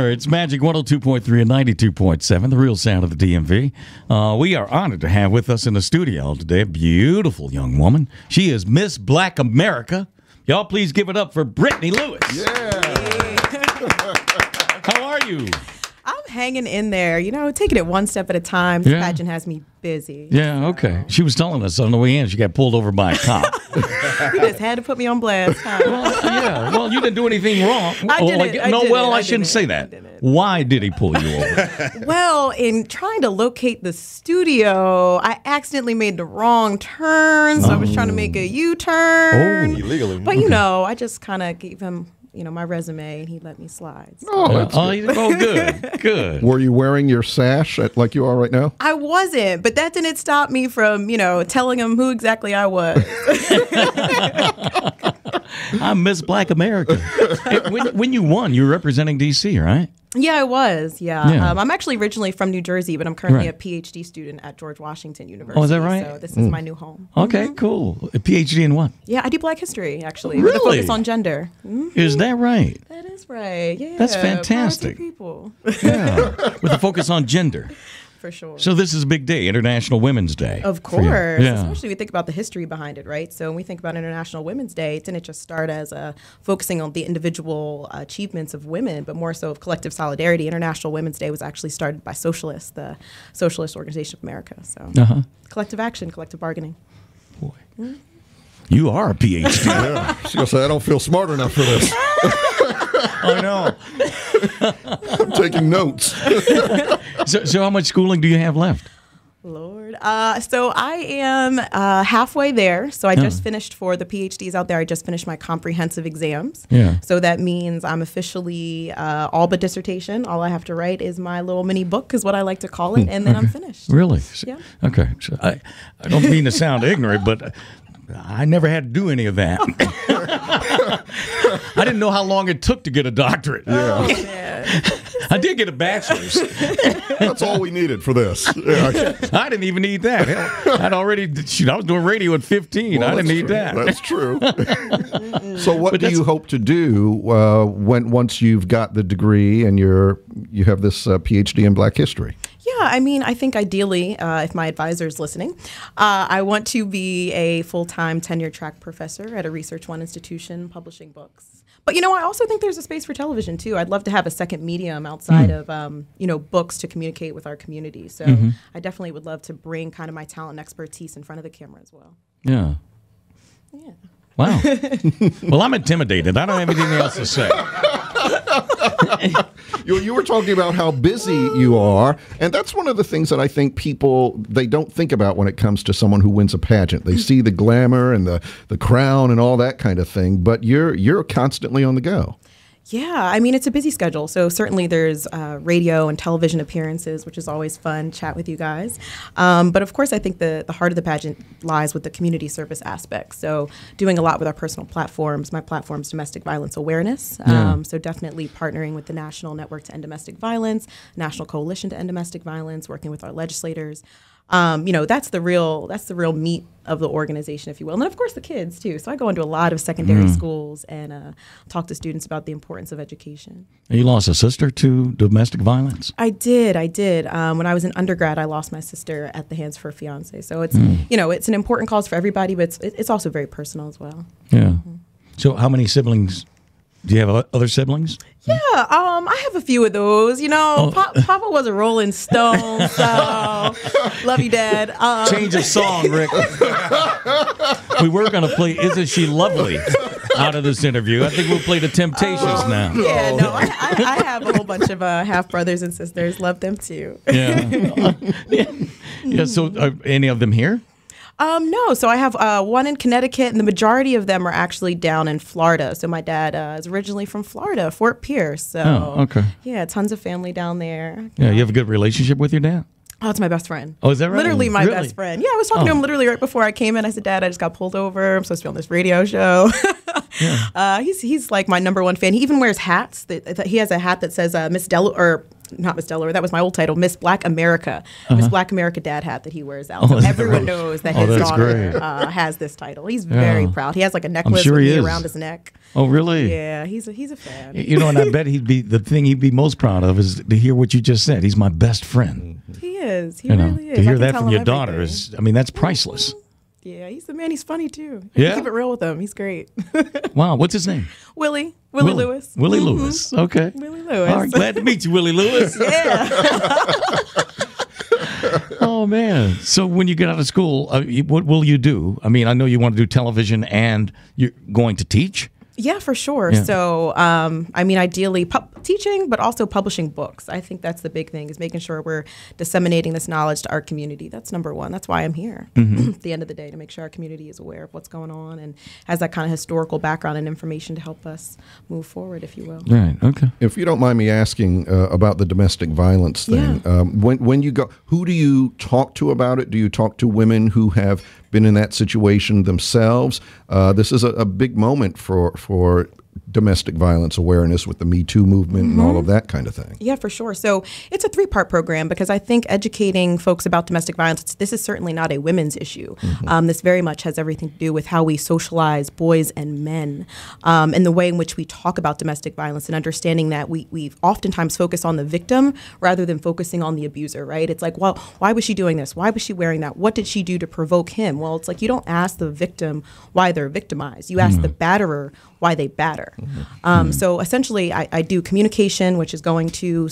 right, it's Magic 102.3 and 92.7, the real sound of the DMV. We are honored to have with us in the studio today a beautiful young woman. She is Miss Black America. Y'all please give it up for Brittany Lewis. Yeah. How are you? I'm hanging in there, taking it one step at a time. This pageant has me busy. Yeah, okay. She was telling us on the way in she got pulled over by a cop. You just had to put me on blast, huh? Well, you didn't do anything wrong. I shouldn't say that. Why did he pull you over? Well, in trying to locate the studio, I accidentally made the wrong turn, so I was trying to make a U-turn. Oh, illegally. But, I just kind of gave him my resume, and he let me slide. So. Good. Were you wearing your sash like you are right now? I wasn't, but that didn't stop me from, telling him who exactly I was. I'm Miss Black America. When you won, you were representing D.C., right? Yeah, I was. Yeah. I'm actually originally from New Jersey, but I'm currently a PhD student at George Washington University. Oh, is that right? So this is my new home. Okay, cool. A PhD in what? Yeah, I do Black history, actually. Really? With a focus on gender. Mm-hmm. Is that right? That is right. Yeah. That's fantastic. People. Yeah. With a focus on gender. For sure. So this is a big day, International Women's Day. Of course. Yeah. Especially we think about the history behind it, right? So when we think about International Women's Day, it didn't just start as focusing on the individual achievements of women, but more so of collective solidarity. International Women's Day was actually started by socialists, the Socialist Organization of America. So collective action, collective bargaining. Boy. Mm-hmm. You are a PhD. Yeah. She's going to say, I don't feel smart enough for this. I know. I'm taking notes. So how much schooling do you have left? Lord. So I am halfway there. So I just finished for the PhDs out there. I just finished my comprehensive exams. Yeah. So that means I'm officially all but dissertation. All I have to write is my little mini book is what I like to call it. And then I'm finished. Really? Yeah. Okay. So I don't mean to sound ignorant, but I never had to do any of that. I didn't know how long it took to get a doctorate. Yeah. I did get a bachelor's. That's all we needed for this. Yeah. I didn't even need that. I was doing radio at 15. Well, I didn't need that. That's true. So what do you hope to do once you've got the degree and you have this PhD in Black history? Yeah, I think ideally, if my advisor is listening, I want to be a full-time tenure-track professor at a Research One institution publishing books. But, I also think there's a space for television, too. I'd love to have a second medium outside of, books to communicate with our community. So I definitely would love to bring kind of my talent and expertise in front of the camera as well. Yeah. Yeah. Wow. Well, I'm intimidated. I don't have anything else to say. You were talking about how busy you are, and that's one of the things that I think they don't think about when it comes to someone who wins a pageant. They see the glamour and the crown and all that kind of thing, but you're constantly on the go. Yeah, it's a busy schedule. So certainly there's radio and television appearances, which is always fun, chat with you guys. But of course, I think the heart of the pageant lies with the community service aspect. So doing a lot with our personal platforms. My platform's domestic violence awareness. So definitely partnering with the National Network to End Domestic Violence, National Coalition to End Domestic Violence, working with our legislators. That's the real meat of the organization, if you will. And then, of course, the kids, too. So I go into a lot of secondary schools and talk to students about the importance of education. And you lost a sister to domestic violence? I did. When I was in undergrad, I lost my sister at the hands of her fiance. So it's, it's an important cause for everybody, but it's also very personal as well. Yeah. Mm-hmm. So how many siblings? Do you have other siblings? Yeah, I have a few of those. Papa was a Rolling Stone, so love you, Dad. Change of song, Rick. We were going to play Isn't She Lovely out of this interview. I think we'll play The Temptations now. Yeah, no, I have a whole bunch of half-brothers and sisters. Love them, too. Yeah. So are any of them here? No. So I have one in Connecticut, and the majority of them are actually down in Florida. So my dad is originally from Florida, Fort Pierce. So okay. Yeah, tons of family down there. Yeah, you have a good relationship with your dad? Oh, it's my best friend. Oh, is that right? Literally my best friend. Yeah, I was talking to him literally right before I came in. I said, Dad, I just got pulled over. I'm supposed to be on this radio show. Yeah. He's like my number one fan. He even wears hats. He has a hat that says Miss not Miss Delaware, that was my old title, Miss Black America. Miss Black America dad hat that he wears out. So everyone knows that his daughter has this title. He's very proud. He has like a necklace with me around his neck. Oh, really? Yeah, he's a fan. You know, and I bet the thing he'd be most proud of is to hear what you just said. He's my best friend. He is. He really is. To hear that from your daughter is, I mean, that's priceless. Yeah, he's the man. He's funny too. Yeah? Keep it real with him. He's great. Wow, what's his name? Willie Lewis. Willie Lewis. Okay. Willie Lewis. All right, glad to meet you, Willie Lewis. Yeah. Oh, man. So when you get out of school, what will you do? I mean, I know you want to do television and you're going to teach. Yeah, for sure. Yeah. So, I mean, ideally teaching, but also publishing books. I think that's the big thing, is making sure we're disseminating this knowledge to our community. That's number one. That's why I'm here at the end of the day, to make sure our community is aware of what's going on and has that kind of historical background and information to help us move forward, if you will. Right. Okay. If you don't mind me asking about the domestic violence thing, when you go, who do you talk to about it? Do you talk to women who have been in that situation themselves? This is a big moment for domestic violence awareness with the Me Too movement and all of that kind of thing. Yeah, for sure. So it's a 3-part program, because I think educating folks about domestic violence, this is certainly not a women's issue. This very much has everything to do with how we socialize boys and men, and the way in which we talk about domestic violence, and understanding that we oftentimes focus on the victim rather than focusing on the abuser, right? It's like, well, why was she doing this? Why was she wearing that? What did she do to provoke him? Well, it's like, you don't ask the victim why they're victimized. You ask the batterer why they batter. So essentially, I do communication, which is going to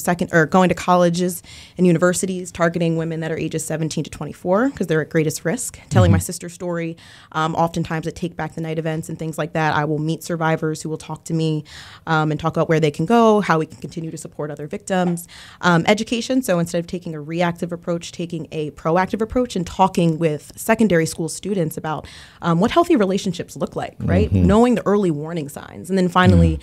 colleges and universities, targeting women that are ages 17 to 24, because they're at greatest risk. Telling my sister's story, oftentimes at Take Back the Night events and things like that. I will meet survivors who will talk to me and talk about where they can go, how we can continue to support other victims. Education, so instead of taking a reactive approach, taking a proactive approach and talking with secondary school students about what healthy relationships look like, right? Knowing the early warning signs. And then finally,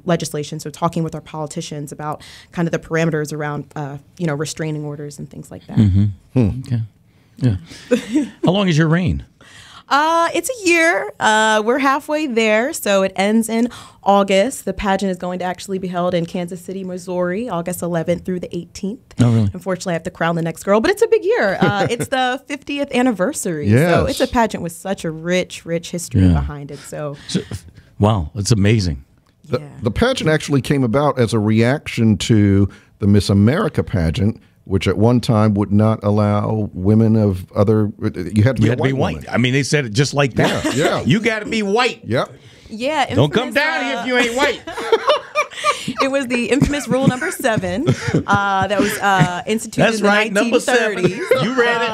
legislation, so talking with our politicians about kind of the parameters around, restraining orders and things like that. Okay. Yeah. How long is your reign? It's a year. We're halfway there, so it ends in August. The pageant is going to actually be held in Kansas City, Missouri, August 11th through the 18th. Oh, really? Unfortunately, I have to crown the next girl, but it's a big year. It's the 50th anniversary. Yes. So it's a pageant with such a rich history behind it. So wow, it's amazing. The pageant actually came about as a reaction to the Miss America pageant, which at one time would not allow women of other. You had to be a white woman. I mean, they said it just like that. Yeah. You got to be white. Yep. Yeah. Don't come down here if you ain't white. It was the infamous rule number 7 that was instituted in the 1930s. Number 7. You read it.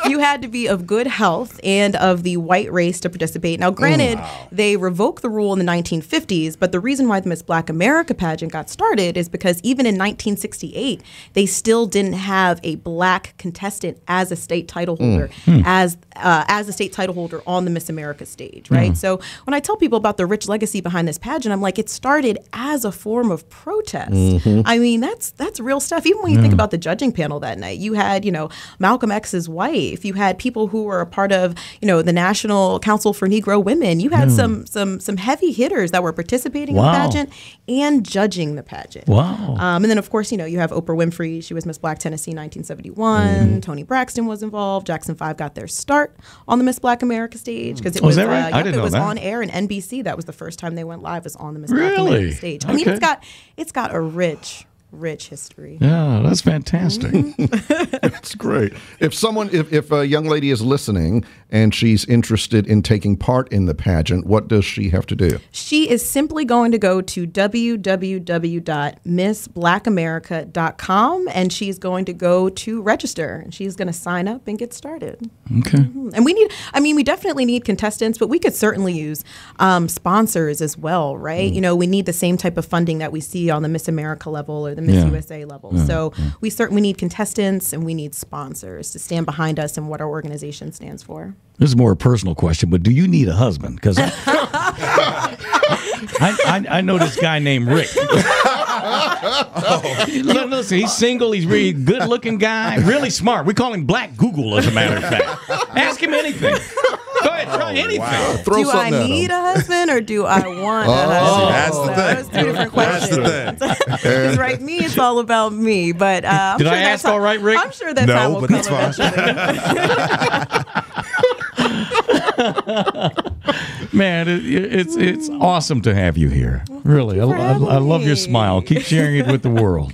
You had to be of good health and of the white race to participate. Now, granted, they revoked the rule in the 1950s, but the reason why the Miss Black America pageant got started is because even in 1968, they still didn't have a black contestant as a state title holder, as a state title holder on the Miss America stage, right? So when I tell people about the rich legacy behind this pageant, I'm like, it started as a form of protest. I mean, that's real stuff. Even when you think about the judging panel that night, you had, Malcolm X's wife. You had people who were a part of, the National Council for Negro Women. You had some heavy hitters that were participating in the pageant and judging the pageant. Wow. And then, of course, you have Oprah Winfrey. She was Miss Black Tennessee 1971. Toni Braxton was involved. Jackson 5 got their start on the Miss Black America stage because it was, that right? I didn't know it was that. On air, and NBC. That was the first time they went live, was on the Miss Black America stage. I mean, it's got a rich history. Yeah, that's fantastic. That's great. If a young lady is listening and she's interested in taking part in the pageant, what does she have to do? She is simply going to go to www.missblackamerica.com, and she's going to go to register, and she's going to sign up and get started. Okay. And we definitely need contestants, but we could certainly use sponsors as well, right? We need the same type of funding that we see on the Miss America level or the Miss USA level. So we need contestants, and we need sponsors to stand behind us and what our organization stands for. This is more a personal question, but do you need a husband? Because I know this guy named Rick. Listen, he's single. He's a really good-looking guy, really smart. We call him Black Google, as a matter of fact. Ask him anything. Go ahead, Try anything. Throw Do I something at 'em. need a husband or do I want a husband? that's the thing. Those two different questions. Because right, me, it's all about me. But I'm Did sure I that's ask all right, Rick? I'm sure that's No, how we'll but come that's fine. eventually. Man, it's awesome to have you here. Really, for having I love your me. smile. Keep sharing it with the world.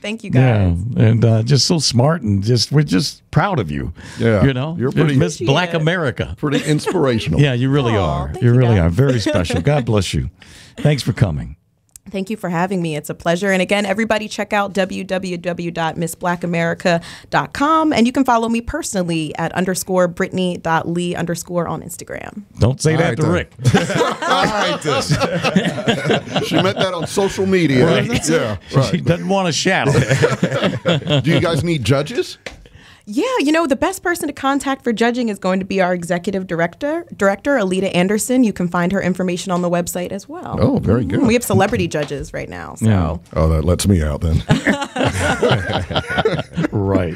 Thank you, Yeah, guys. and just so smart, and we're just proud of you. Yeah, you know, you're pretty- Miss Black Appreciate it. America. Pretty inspirational. Yeah, you really Aw, are. thank You you, really guys. are very special. God bless you. Thanks for coming. Thank you for having me. It's a pleasure. And again, everybody check out www.missblackamerica.com. And you can follow me personally at _Brittany.Lee_ on Instagram. Don't say All that right, to then. Rick. All right, then. She met that on social media. Right. Yeah, She right. doesn't want a shadow. Do you guys need judges? Yeah, the best person to contact for judging is going to be our executive director, Alita Anderson. You can find her information on the website as well. Oh, very good. We have celebrity judges right now. So Yeah. Oh, that lets me out then. Right.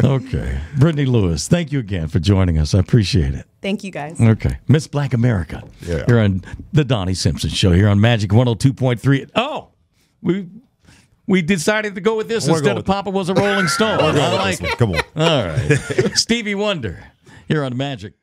Okay. Brittany Lewis, thank you again for joining us. I appreciate it. thank you guys. Okay. Miss Black America. Yeah. You're on the Donnie Simpson Show here on Magic 102.3. Oh, we decided to go with this We're instead going of with Papa Was a Rolling Stone. I like it. Come on. All right. Stevie Wonder here on Magic